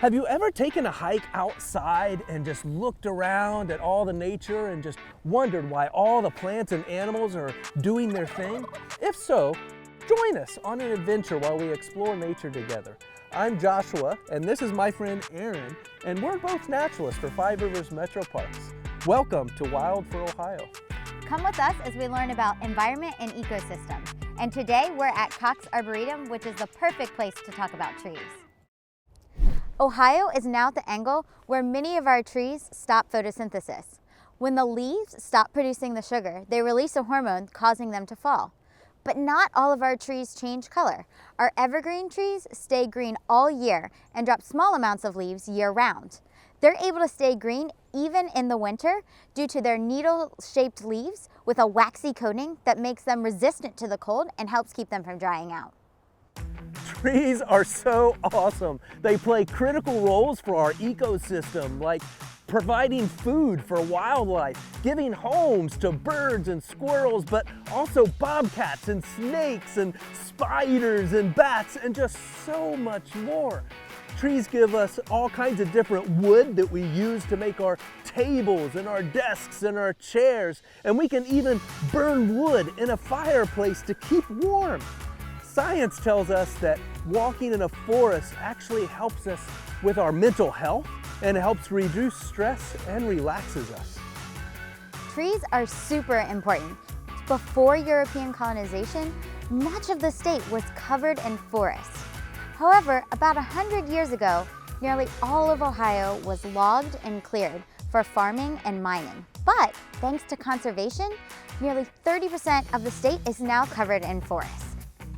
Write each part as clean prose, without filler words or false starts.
Have you ever taken a hike outside and just looked around at all the nature and just wondered why all the plants and animals are doing their thing? If so, join us on an adventure while we explore nature together. I'm Joshua, and this is my friend Aaron, and we're both naturalists for Five Rivers Metro Parks. Welcome to Wild for Ohio. Come with us as we learn about environment and ecosystems. And today we're at Cox Arboretum, which is the perfect place to talk about trees. Ohio is now at the angle where many of our trees stop photosynthesis. When the leaves stop producing the sugar, they release a hormone causing them to fall. But not all of our trees change color. Our evergreen trees stay green all year and drop small amounts of leaves year-round. They're able to stay green even in the winter due to their needle-shaped leaves with a waxy coating that makes them resistant to the cold and helps keep them from drying out. Trees are so awesome. They play critical roles for our ecosystem, like providing food for wildlife, giving homes to birds and squirrels, but also bobcats and snakes and spiders and bats and just so much more. Trees give us all kinds of different wood that we use to make our tables and our desks and our chairs, and we can even burn wood in a fireplace to keep warm. Science tells us that walking in a forest actually helps us with our mental health and helps reduce stress and relaxes us. Trees are super important. Before European colonization, much of the state was covered in forests. However, about 100 years ago, nearly all of Ohio was logged and cleared for farming and mining. But thanks to conservation, nearly 30% of the state is now covered in forests.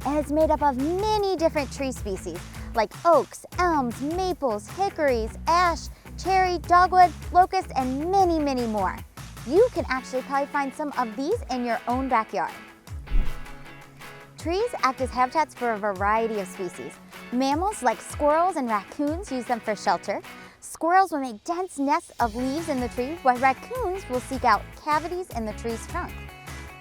And it's made up of many different tree species like oaks, elms, maples, hickories, ash, cherry, dogwood, locust, and many, many more. You can actually probably find some of these in your own backyard. Trees act as habitats for a variety of species. Mammals like squirrels and raccoons use them for shelter. Squirrels will make dense nests of leaves in the tree, while raccoons will seek out cavities in the tree's trunk.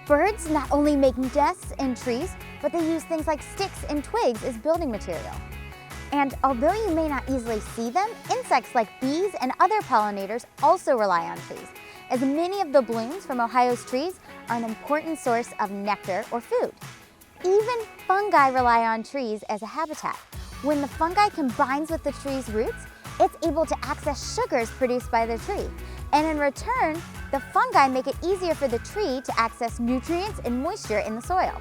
Birds not only make nests in trees, but they use things like sticks and twigs as building material. And although you may not easily see them, insects like bees and other pollinators also rely on trees, as many of the blooms from Ohio's trees are an important source of nectar or food. Even fungi rely on trees as a habitat. When the fungi combines with the tree's roots, it's able to access sugars produced by the tree. And in return, the fungi make it easier for the tree to access nutrients and moisture in the soil.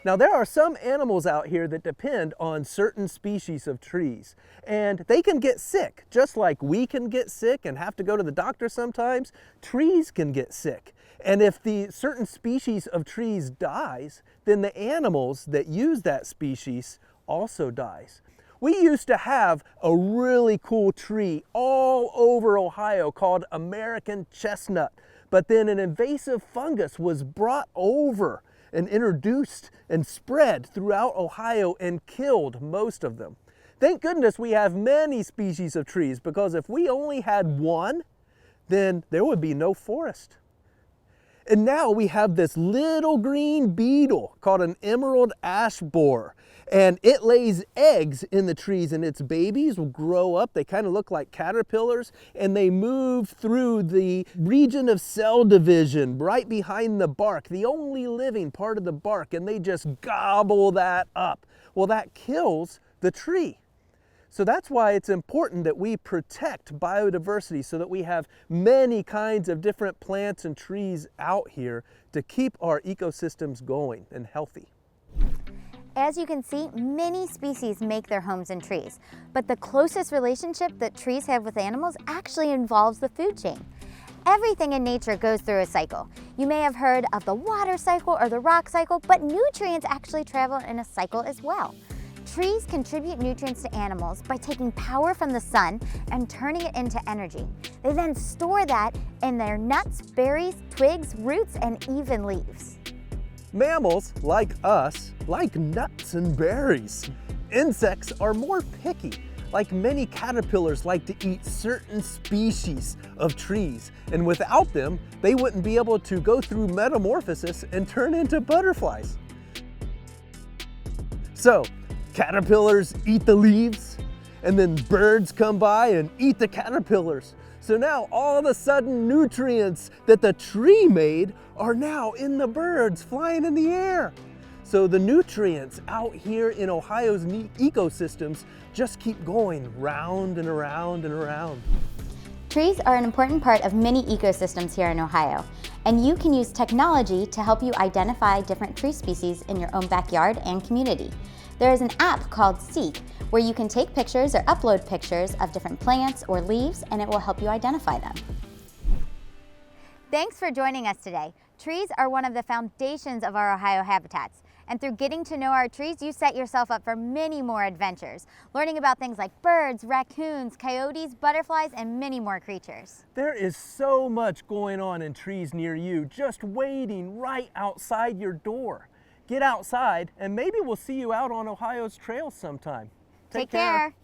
Now, there are some animals out here that depend on certain species of trees, and they can get sick. Just like we can get sick and have to go to the doctor sometimes, trees can get sick. And if the certain species of trees dies, then the animals that use that species also dies. We used to have a really cool tree all over Ohio called American chestnut, but then an invasive fungus was brought over and introduced and spread throughout Ohio and killed most of them. Thank goodness we have many species of trees, because if we only had one, then there would be no forest. And now we have this little green beetle called an emerald ash borer. And it lays eggs in the trees, and its babies will grow up. They kind of look like caterpillars, and they move through the region of cell division right behind the bark, the only living part of the bark, and they just gobble that up. Well, that kills the tree. So that's why it's important that we protect biodiversity, so that we have many kinds of different plants and trees out here to keep our ecosystems going and healthy. As you can see, many species make their homes in trees, but the closest relationship that trees have with animals actually involves the food chain. Everything in nature goes through a cycle. You may have heard of the water cycle or the rock cycle, but nutrients actually travel in a cycle as well. Trees contribute nutrients to animals by taking power from the sun and turning it into energy. They then store that in their nuts, berries, twigs, roots, and even leaves. Mammals, like us, like nuts and berries. Insects are more picky. Like many caterpillars like to eat certain species of trees, and without them, they wouldn't be able to go through metamorphosis and turn into butterflies. So, caterpillars eat the leaves, and then birds come by and eat the caterpillars. So now all of a sudden nutrients that the tree made are now in the birds flying in the air. So the nutrients out here in Ohio's ecosystems just keep going round and around and around. Trees are an important part of many ecosystems here in Ohio, and you can use technology to help you identify different tree species in your own backyard and community. There is an app called Seek where you can take pictures or upload pictures of different plants or leaves, and it will help you identify them. Thanks for joining us today. Trees are one of the foundations of our Ohio habitats. And through getting to know our trees, you set yourself up for many more adventures, learning about things like birds, raccoons, coyotes, butterflies, and many more creatures. There is so much going on in trees near you, just waiting right outside your door. Get outside and maybe we'll see you out on Ohio's trails sometime. Take care.